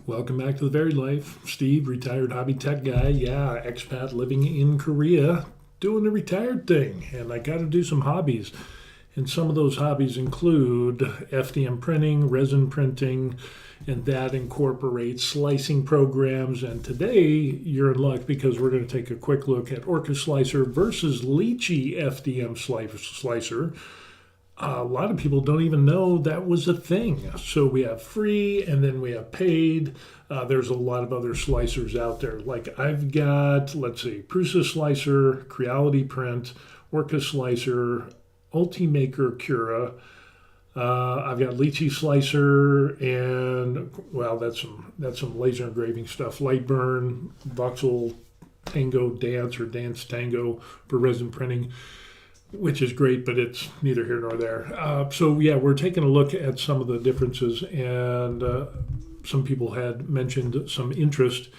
Welcome back to The Varied Life. Steve, retired hobby tech guy. Yeah, expat living in Korea, doing the retired thing. And I got to do some hobbies. And some of those hobbies include FDM printing, resin printing, and that incorporates slicing programs. And today, you're in luck because we're going to take a quick look at Orca Slicer versus Lychee FDM Slicer. A lot of people don't even know that was a thing. So we have free and then we have paid. There's a lot of other slicers out there. Like I've got, let's see, Prusa Slicer, Creality Print, Orca Slicer, Ultimaker Cura. I've got Lychee Slicer and, well, that's some laser engraving stuff. Lightburn, Voxel Tango Dance or Dance Tango for resin printing, which is great, but it's neither here nor there. So yeah, we're taking a look at some of the differences, and some people had mentioned some interest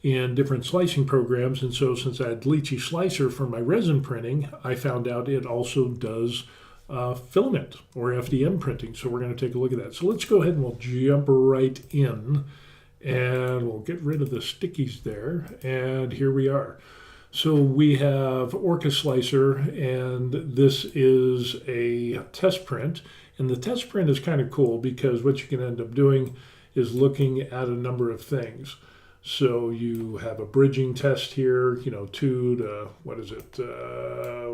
in different slicing programs, and so since I had Lychee Slicer for my resin printing, I found out it also does filament or FDM printing, so we're going to take a look at that. So let's go ahead and we'll jump right in, and we'll get rid of the stickies there, and here we are. So we have Orca Slicer, and this is a test print. And the test print is kind of cool because what you can end up doing is looking at a number of things. So you have a bridging test here, 2 to, what is it? I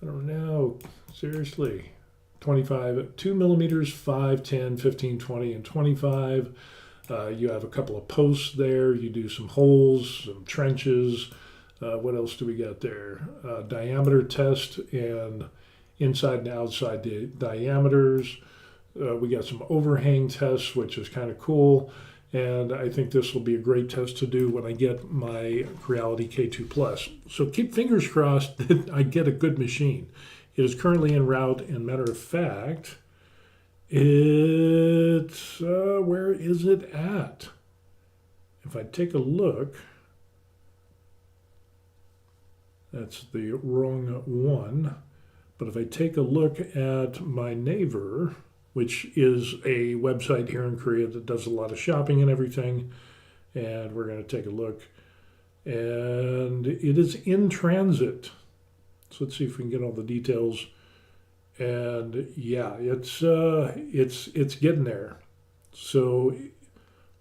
don't know, seriously. 25, 2 millimeters, 5, 10, 15, 20, and 25. You have a couple of posts there. You do some holes, some trenches. What else do we got there? Diameter test and inside and outside the diameters. We got some overhang tests, which is kind of cool. And I think this will be a great test to do when I get my Creality K2 Plus. So keep fingers crossed that I get a good machine. It is currently en route, and matter of fact, it's, where is it at? If I take a look, that's the wrong one. But if I take a look at my neighbor, which is a website here in Korea that does a lot of shopping and everything, and we're going to take a look, and it is in transit. So let's see if we can get all the details. And yeah, it's getting there. So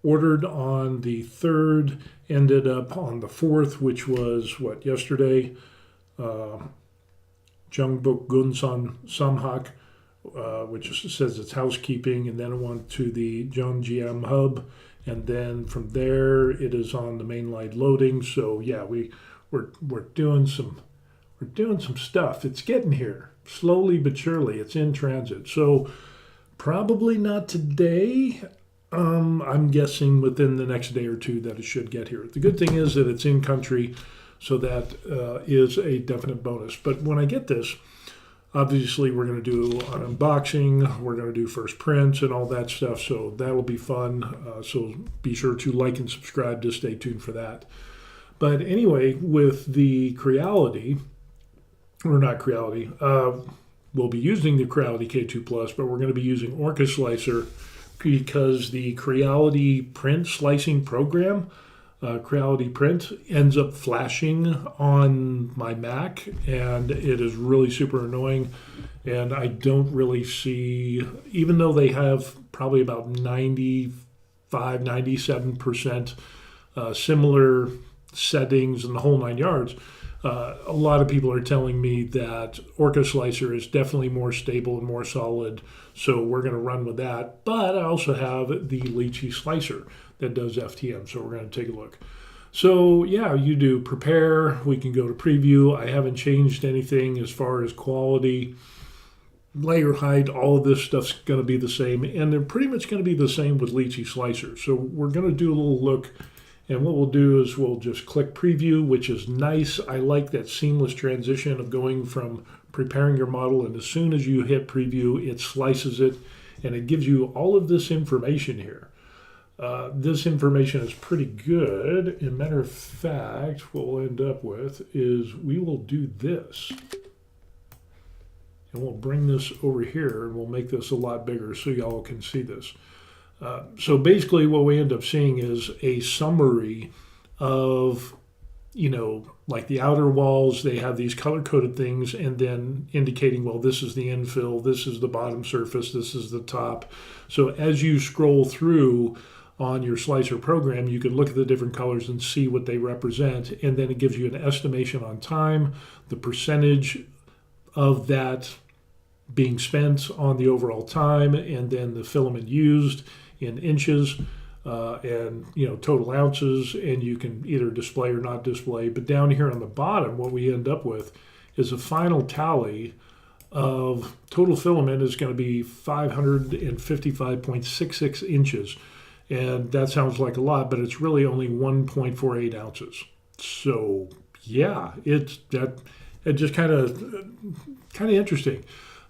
ordered on the 3rd, ended up on the 4th, which was what, yesterday. Jungbuk Gunsan Samhak, which says it's housekeeping, and then it went to the Jeongeum hub, and then from there it is on the mainline loading. So yeah, we're doing some stuff. It's getting here. Slowly but surely, it's in transit. So probably not today. I'm guessing within the next day or two that it should get here. The good thing is that it's in country, so that is a definite bonus. But when I get this, obviously we're going to do an unboxing, we're going to do first prints and all that stuff, so that will be fun. So be sure to like and subscribe to stay tuned for that. But anyway, with the Creality, or not Creality, we'll be using the Creality K2 Plus, but we're going to be using Orca Slicer because the Creality print slicing program, Creality Print, ends up flashing on my Mac, and it is really super annoying. And I don't really see, even though they have probably about 95, 97% similar settings and the whole 9 yards, a lot of people are telling me that Orca Slicer is definitely more stable and more solid, so we're going to run with that. But I also have the Lychee Slicer that does FDM, so we're going to take a look. So yeah, you do prepare, we can go to preview. I haven't changed anything as far as quality, layer height, all of this stuff's going to be the same, and they're pretty much going to be the same with Lychee Slicer. So we're going to do a little look. And what we'll do is we'll just click preview, which is nice. I like that seamless transition of going from preparing your model, and as soon as you hit preview, it slices it, and it gives you all of this information here. This information is pretty good. As a matter of fact, what we'll end up with is we will do this. And we'll bring this over here, and we'll make this a lot bigger so y'all can see this. So basically what we end up seeing is a summary of, like the outer walls, they have these color-coded things and then indicating, well, this is the infill, this is the bottom surface, this is the top. So as you scroll through on your slicer program, you can look at the different colors and see what they represent, and then it gives you an estimation on time, the percentage of that being spent on the overall time, and then the filament used in inches, and total ounces, and you can either display or not display. But down here on the bottom, what we end up with is a final tally of total filament is going to be 555.66 inches. And that sounds like a lot, but it's really only 1.48 ounces. So yeah, it just kind of interesting.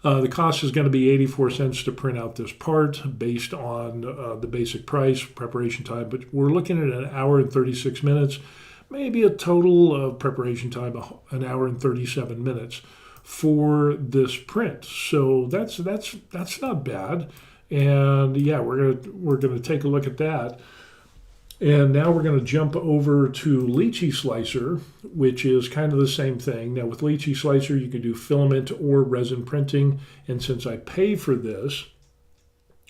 The cost is going to be 84 cents to print out this part based on the basic price, preparation time, but we're looking at an hour and 36 minutes, maybe a total of preparation time, an hour and 37 minutes for this print. So that's not bad. And yeah, we're gonna take a look at that. And now we're going to jump over to Lychee Slicer, which is kind of the same thing. Now with Lychee Slicer, you can do filament or resin printing. And since I pay for this,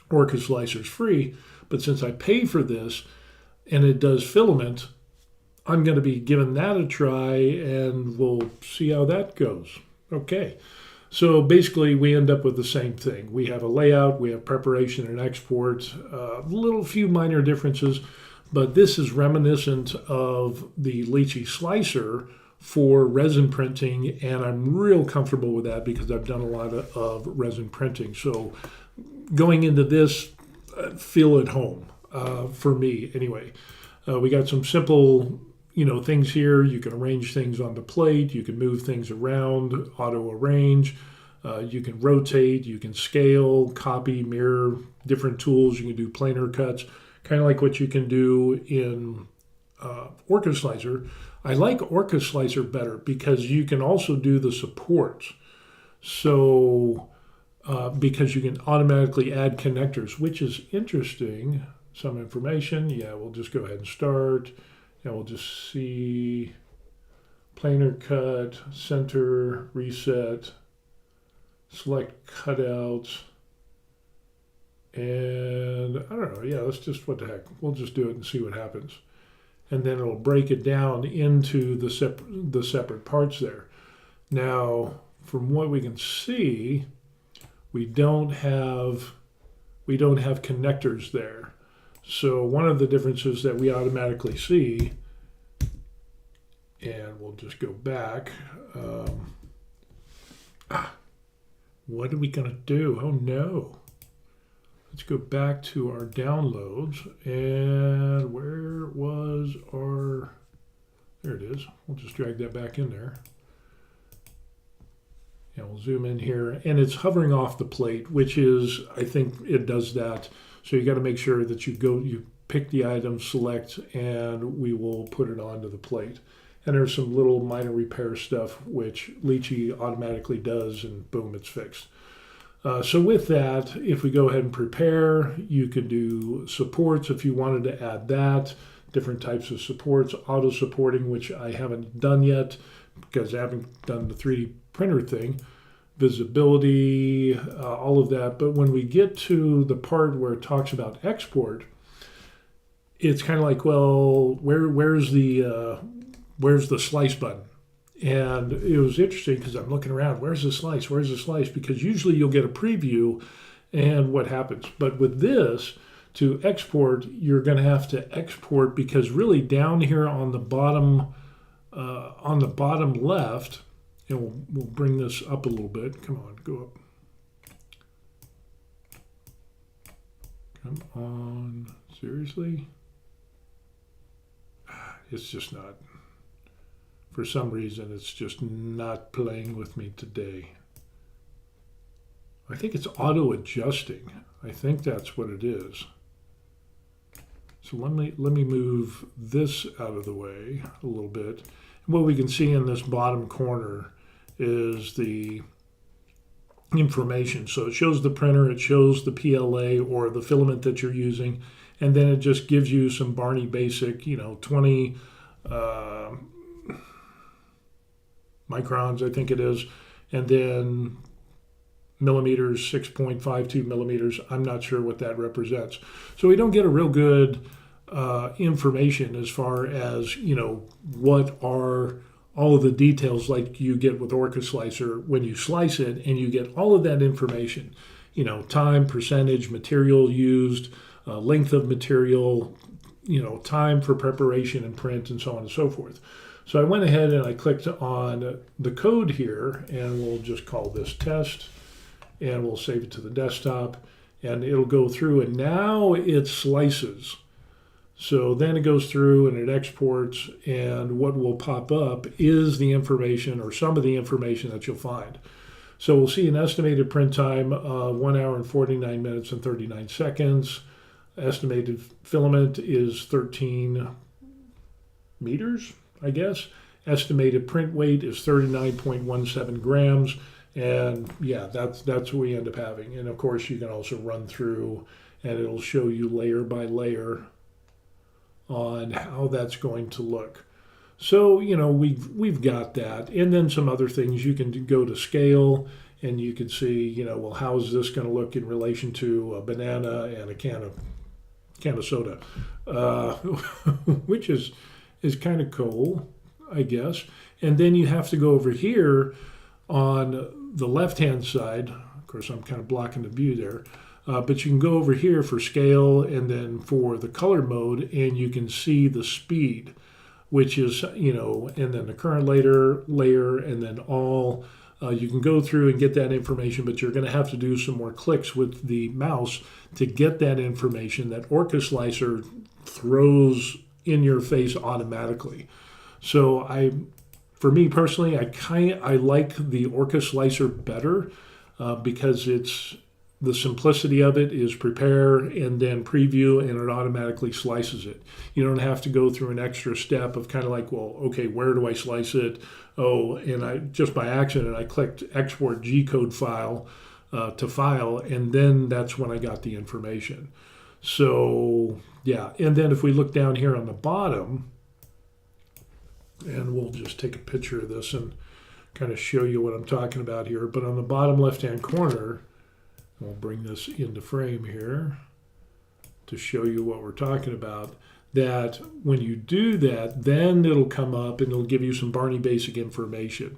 Orca Slicer is free, but since I pay for this and it does filament, I'm going to be giving that a try and we'll see how that goes. Okay. So basically we end up with the same thing. We have a layout, we have preparation and export, little few minor differences. But this is reminiscent of the Lychee Slicer for resin printing, and I'm real comfortable with that because I've done a lot of resin printing. So going into this, feel at home for me anyway. We got some simple, things here. You can arrange things on the plate. You can move things around, auto arrange. You can rotate. You can scale, copy, mirror, different tools. You can do planar cuts. Kind of like what you can do in Orca Slicer. I like Orca Slicer better because you can also do the supports. So, because you can automatically add connectors, which is interesting. Some information. Yeah, we'll just go ahead and start. And we'll just see planar cut, center, reset, select cutouts. And I don't know, yeah, let's just, what the heck, we'll just do it and see what happens. And then it'll break it down into the separate parts there. Now, from what we can see, we don't have connectors there. So one of the differences that we automatically see, and we'll just go back. What are we going to do? Oh no. Let's go back to our downloads, and where was our, there it is. We'll just drag that back in there. And we'll zoom in here, and it's hovering off the plate, which is, I think it does that. So you got to make sure that you pick the item, select, and we will put it onto the plate. And there's some little minor repair stuff, which Lychee automatically does, and boom, it's fixed. So with that, if we go ahead and prepare, you could do supports if you wanted to add that, different types of supports, auto supporting, which I haven't done yet because I haven't done the 3D printer thing, visibility, all of that. But when we get to the part where it talks about export, it's kind of like, well, where's the slice button? And it was interesting because I'm looking around, where's the slice? Where's the slice? Because usually you'll get a preview and what happens. But with this, to export, you're going to have to export because really down here on the bottom left, and we'll bring this up a little bit. Come on, go up. Come on, seriously? It's just not. For some reason, it's just not playing with me today. I think it's auto-adjusting. I think that's what it is. So let me move this out of the way a little bit. And what we can see in this bottom corner is the information. So it shows the printer, it shows the PLA or the filament that you're using, and then it just gives you some Barney Basic, 20 microns, I think it is, and then millimeters, 6.52 millimeters. I'm not sure what that represents. So we don't get a real good information as far as, what are all of the details like you get with Orca Slicer when you slice it, and you get all of that information, time, percentage, material used, length of material, time for preparation and print, and so on and so forth. So I went ahead and I clicked on the code here, and we'll just call this test, and we'll save it to the desktop, and it'll go through, and now it slices. So then it goes through and it exports, and what will pop up is the information, or some of the information that you'll find. So we'll see an estimated print time, 1 hour and 49 minutes and 39 seconds. Estimated filament is 13 meters, I guess. Estimated print weight is 39.17 grams. And yeah, that's what we end up having. And of course, you can also run through and it'll show you layer by layer on how that's going to look. So, we've got that. And then some other things. You can go to scale and you can see, well, how is this going to look in relation to a banana and a can of soda, which is kind of cool, I guess. And then you have to go over here on the left-hand side. Of course, I'm kind of blocking the view there. But you can go over here for scale and then for the color mode, and you can see the speed, which is, and then the current layer, and then all. You can go through and get that information, but you're going to have to do some more clicks with the mouse to get that information that Orca Slicer throws in your face automatically. So for me personally, I like the Orca Slicer better because the simplicity of it is prepare and then preview, and it automatically slices it. You don't have to go through an extra step of kind of like, well, okay, where do I slice it? Oh, and I just by accident, I clicked export G-code file to file, and then that's when I got the information. So yeah, and then if we look down here on the bottom, and we'll just take a picture of this and kind of show you what I'm talking about here. But on the bottom left-hand corner, we'll bring this into frame here to show you what we're talking about. That when you do that, then it'll come up and it'll give you some Barney Basic information.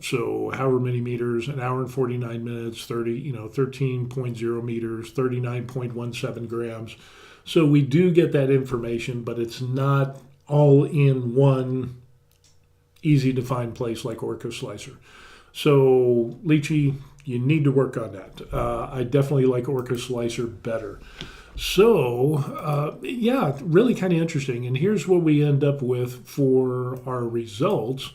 So however many meters, an hour and 49 minutes, 13.0 meters, 39.17 grams. So we do get that information, but it's not all in one easy to find place like Orca Slicer. So Lychee, you need to work on that. I definitely like Orca Slicer better. So, yeah, really kind of interesting. And here's what we end up with for our results.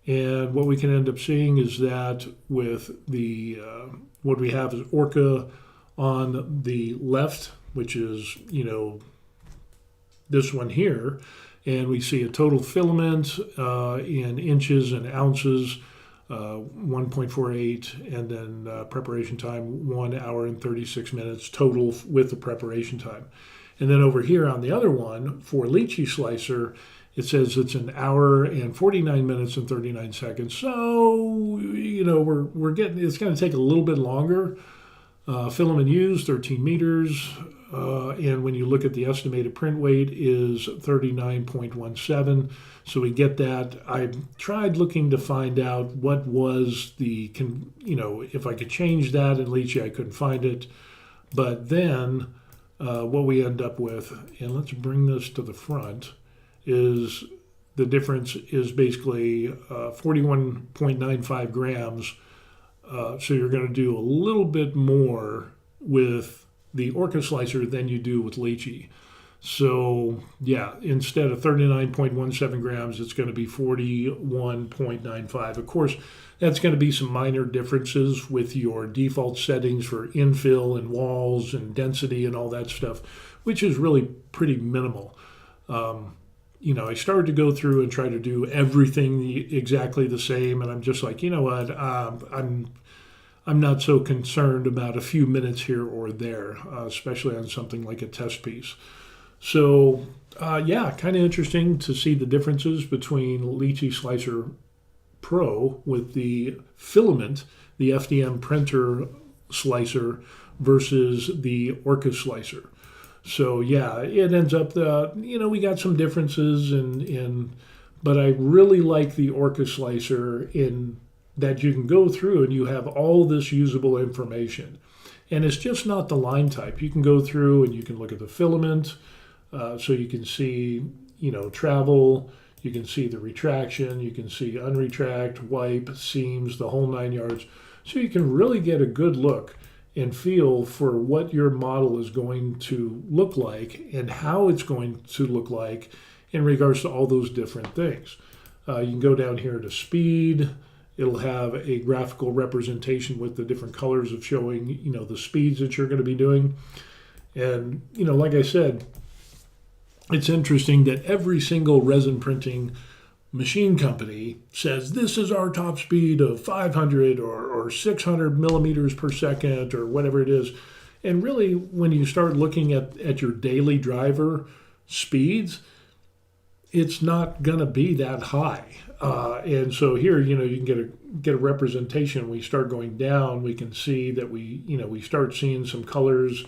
And what we can end up seeing is that with the what we have is Orca on the left, which is, this one here. And we see a total filament in inches and ounces, 1.48, and then preparation time 1 hour and 36 minutes total with the preparation time. And then over here on the other one for Lychee Slicer, it says it's an hour and 49 minutes and 39 seconds. So we're getting, it's going to take a little bit longer. Filament used 13 meters, and when you look at the estimated print weight is 39.17. So we get that. I tried looking to find out what was the, if I could change that in Lychee, I couldn't find it. But then what we end up with, and let's bring this to the front, is the difference is basically 41.95 grams. So you're going to do a little bit more with the Orca Slicer than you do with Lychee. So yeah, instead of 39.17 grams, it's going to be 41.95. Of course, that's going to be some minor differences with your default settings for infill and walls and density and all that stuff, which is really pretty minimal. I started to go through and try to do everything exactly the same, and I'm just like, you know what, I'm not so concerned about a few minutes here or there, especially on something like a test piece. So, yeah, kind of interesting to see the differences between Lychee Slicer Pro with the filament, the FDM printer slicer versus the Orca Slicer. So yeah, it ends up we got some differences but I really like the Orca Slicer in that you can go through and you have all this usable information. And it's just not the line type. You can go through and you can look at the filament, so you can see, travel, you can see the retraction, you can see unretract, wipe, seams, the whole 9 yards. So you can really get a good look and feel for what your model is going to look like and how it's going to look like in regards to all those different things. You can go down here to speed. It'll have a graphical representation with the different colors of showing, the speeds that you're going to be doing. And, like I said, it's interesting that every single resin printing machine company says this is our top speed of 500 or 600 millimeters per second or whatever it is. And really, when you start looking at your daily driver speeds, it's not going to be that high. And so here, you can get a representation. We start going down, we can see that we start seeing some colors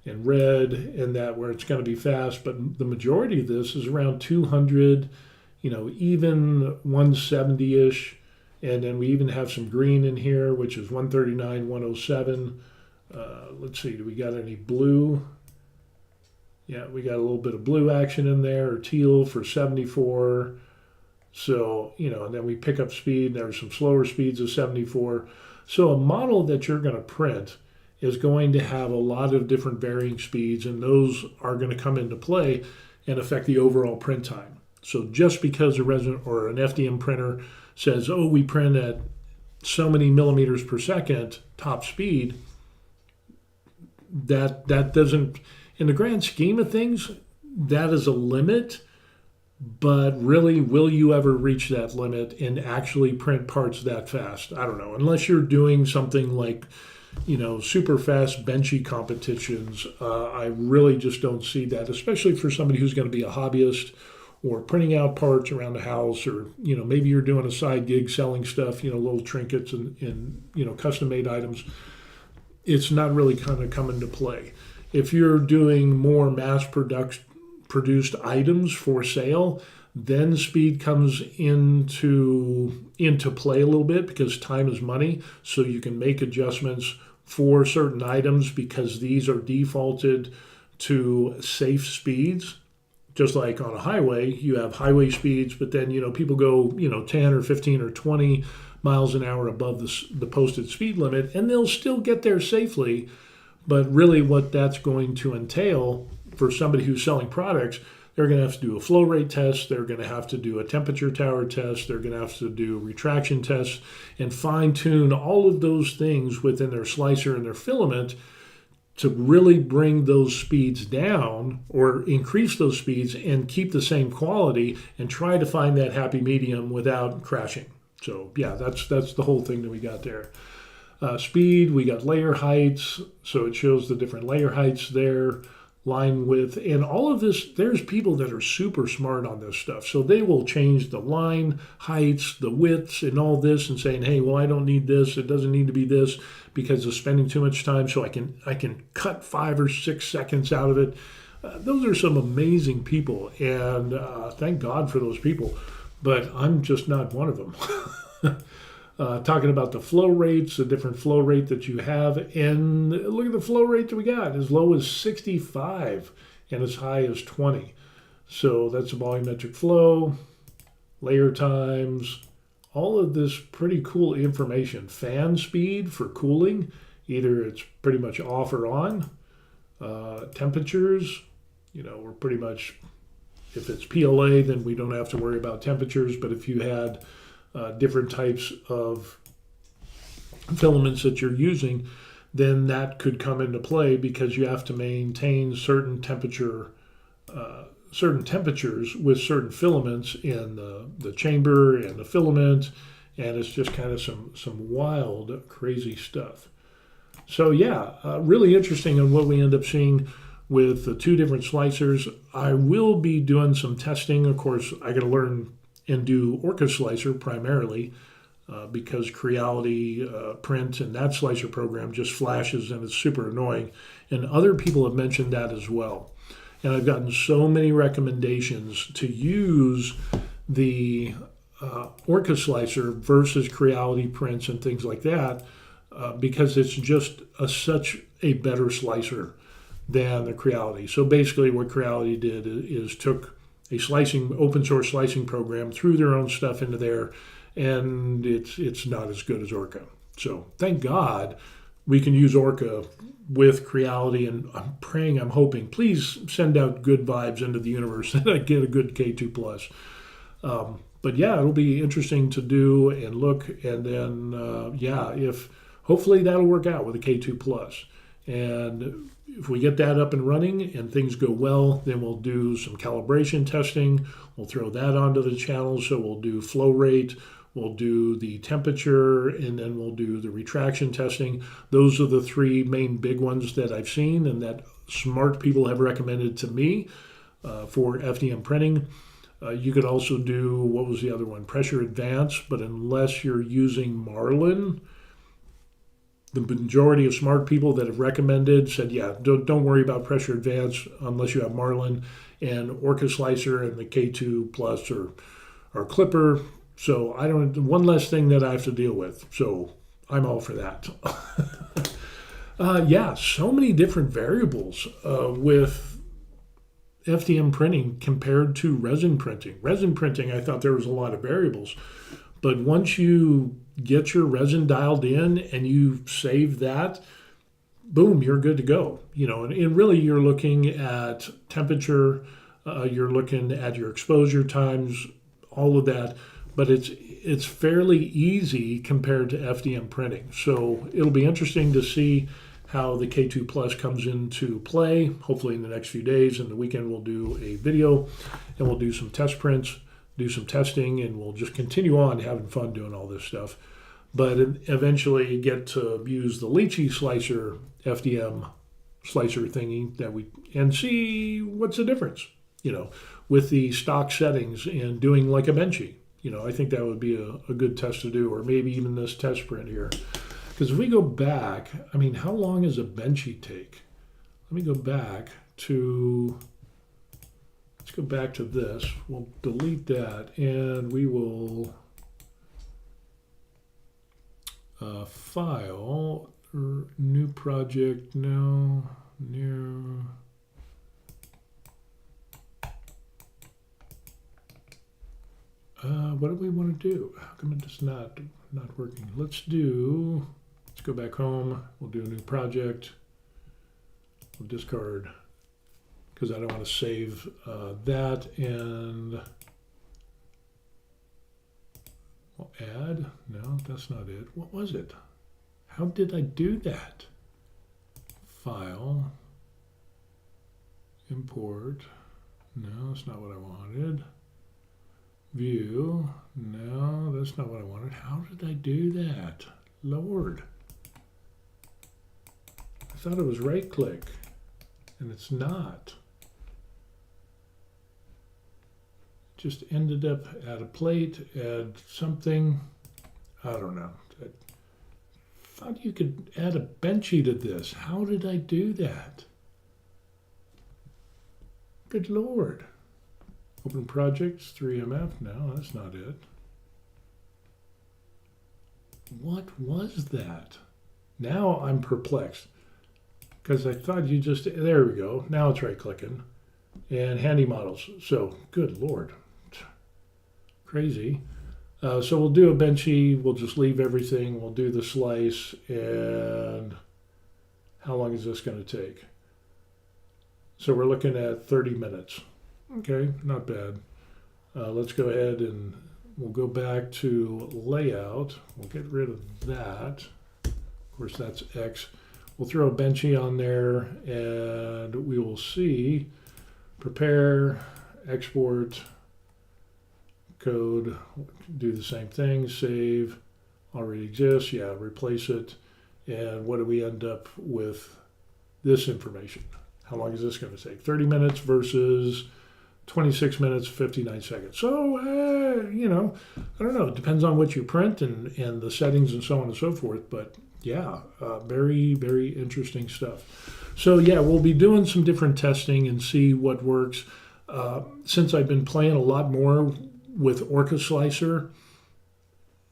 in red and that where it's going to be fast. But the majority of this is around 200, even 170-ish. And then we even have some green in here, which is 139, 107. Let's see, do we got any blue? Yeah, we got a little bit of blue action in there, or teal for 74. So, and then we pick up speed. There's some slower speeds of 74. So a model that you're going to print is going to have a lot of different varying speeds, and those are going to come into play and affect the overall print time. So just because a resin or an FDM printer says, oh, we print at so many millimeters per second top speed, that doesn't, in the grand scheme of things, that is a limit. But really, will you ever reach that limit and actually print parts that fast? I don't know. Unless you're doing something like, super fast benchy competitions, I really just don't see that, especially for somebody who's going to be a hobbyist or printing out parts around the house, or, maybe you're doing a side gig selling stuff, little trinkets and custom-made items. It's not really kind of come into play. If you're doing more mass-produced items for sale, then speed comes into play a little bit, because time is money. So you can make adjustments for certain items because these are defaulted to safe speeds. Just like on a highway, you have highway speeds, but then, people go, 10 or 15 or 20 miles an hour above the posted speed limit, and they'll still get there safely. But really what that's going to entail for somebody who's selling products, they're going to have to do a flow rate test. They're going to have to do a temperature tower test. They're going to have to do retraction tests and fine tune all of those things within their slicer and their filament to really bring those speeds down or increase those speeds and keep the same quality and try to find that happy medium without crashing. So yeah, that's the whole thing that we got there. Speed, we got layer heights, so it shows the different layer heights there, line width, and all of this. There's people that are super smart on this stuff, so they will change the line heights, the widths, and all this, and saying, hey, well, I don't need this, it doesn't need to be this because of spending too much time, so I can cut 5 or 6 seconds out of it. Those are some amazing people, and thank God for those people, but I'm just not one of them. Talking about the flow rates, the different flow rate that you have, and look at the flow rate that we got, as low as 65 and as high as 20. So that's a volumetric flow, layer times, all of this pretty cool information. Fan speed for cooling, either it's pretty much off or on. Temperatures, we're pretty much, if it's PLA, then we don't have to worry about temperatures, but if you had different types of filaments that you're using, then that could come into play because you have to maintain certain temperatures with certain filaments in the chamber and the filament and it's just kind of some wild, crazy stuff. So yeah, really interesting on what we end up seeing with the two different slicers. I will be doing some testing. Of course, I got to learn and do Orca Slicer primarily because Creality Print and that slicer program just flashes and it's super annoying. And other people have mentioned that as well. And I've gotten so many recommendations to use the Orca Slicer versus Creality prints and things like that because it's just such a better slicer than the Creality. So basically what Creality did is took a slicing open source slicing program, threw their own stuff into there, and it's not as good as Orca. So thank God we can use Orca with Creality, and I'm praying, I'm hoping, please send out good vibes into the universe that I get a good K2+. But yeah, it'll be interesting to do and look, and then if hopefully that'll work out with a K2+. And if we get that up and running and things go well, then we'll do some calibration testing. We'll throw that onto the channel. So we'll do flow rate, we'll do the temperature, and then we'll do the retraction testing. Those are the three main big ones that I've seen and that smart people have recommended to me for FDM printing. You could also do, what was the other one? Pressure Advance, but unless you're using Marlin, the majority of smart people that have recommended said, yeah, don't worry about Pressure Advance unless you have Marlin, and Orca Slicer and the K2+ or Clipper. So I don't, one less thing that I have to deal with. So I'm all for that. So many different variables with FDM printing compared to resin printing. Resin printing, I thought there was a lot of variables. But once you get your resin dialed in and you save that, boom, you're good to go. And really you're looking at temperature, you're looking at your exposure times, all of that. But it's fairly easy compared to FDM printing. So it'll be interesting to see how the K2+ comes into play. Hopefully in the next few days, and the weekend we'll do a video and we'll do some test prints, do some testing, and we'll just continue on having fun doing all this stuff. But eventually get to use the Lychee slicer, FDM slicer thingy and see what's the difference, with the stock settings and doing like a benchy. I think that would be a good test to do, or maybe even this test print here. Because if we go back, how long does a benchy take? Let me go back to, let's go back to this. We'll delete that, and we will file, new project, no, new. What do we want to do? How come it's not working? Let's go back home. We'll do a new project. We'll discard because I don't want to save that, and we'll add. No, that's not it. What was it? How did I do that? File, import. No, that's not what I wanted. View. No, that's not what I wanted. How did I do that? Lord. I thought it was right click, and it's not. Just ended up add a plate, add something. I don't know. I thought you could add a benchy to this. How did I do that? Good Lord. Open projects, 3MF. No, that's not it. What was that? Now I'm perplexed because I thought you just, there we go. Now it's right clicking and handy models. So good Lord, crazy. So we'll do a benchy. We'll just leave everything. We'll do the slice. And how long is this going to take? So we're looking at 30 minutes. Okay, not bad. Let's go ahead and we'll go back to layout. We'll get rid of that. Of course, that's X. We'll throw a benchy on there, and we will see prepare, export, code, do the same thing, save, already exists, yeah, replace it. And what do we end up with this information? How long is this going to take? 30 minutes versus 26 minutes, 59 seconds. So, I don't know. It depends on what you print and the settings and so on and so forth. But yeah, very, very interesting stuff. So yeah, we'll be doing some different testing and see what works. Since I've been playing a lot more with Orca Slicer,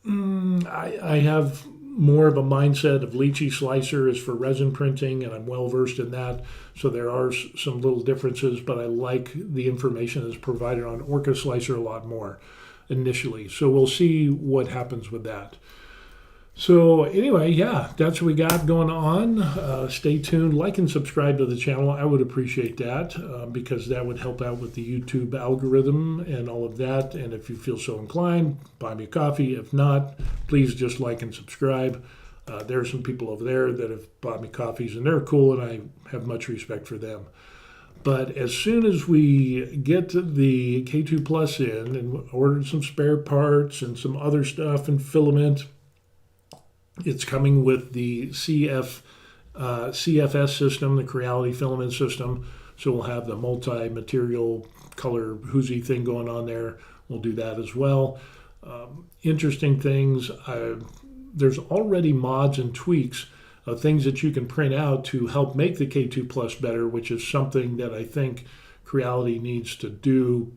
I have more of a mindset of Lychee Slicer is for resin printing, and I'm well versed in that. So there are some little differences, but I like the information that's provided on Orca Slicer a lot more initially. So we'll see what happens with that. So anyway, yeah, that's what we got going on. Stay tuned, like and subscribe to the channel. I would appreciate that because that would help out with the YouTube algorithm and all of that. And if you feel so inclined, buy me a coffee. If not, please just like and subscribe. There are some people over there that have bought me coffees, and they're cool, and I have much respect for them. But as soon as we get the K2 Plus in and ordered some spare parts and some other stuff and filament, it's coming with the CFS system, the Creality filament system. So we'll have the multi-material color hoozy thing going on there. We'll do that as well. Interesting things. There's already mods and tweaks of things that you can print out to help make the K2 Plus better, which is something that I think Creality needs to do.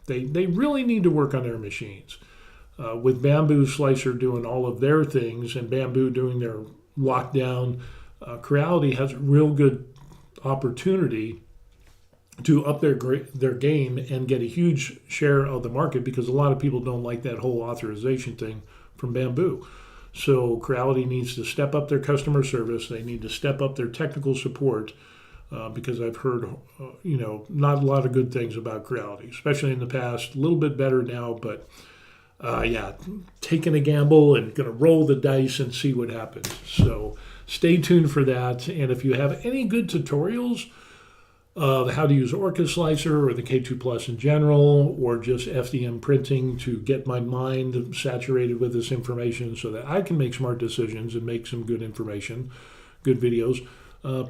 They really need to work on their machines. With Bamboo Slicer doing all of their things and Bamboo doing their lockdown, Creality has a real good opportunity to up their game and get a huge share of the market, because a lot of people don't like that whole authorization thing from Bamboo. So Creality needs to step up their customer service. They need to step up their technical support because I've heard, not a lot of good things about Creality, especially in the past. A little bit better now, but taking a gamble and going to roll the dice and see what happens. So stay tuned for that. And if you have any good tutorials of how to use Orca Slicer or the K2 Plus in general, or just FDM printing to get my mind saturated with this information so that I can make smart decisions and make some good information, good videos,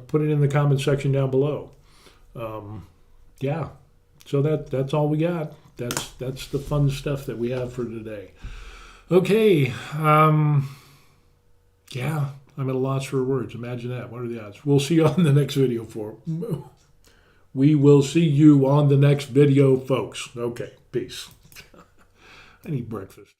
put it in the comment section down below. So that's all we got. That's the fun stuff that we have for today. Okay. I'm at a loss for words. Imagine that. What are the odds? We'll see you on the next video We will see you on the next video, folks. Okay, peace. I need breakfast.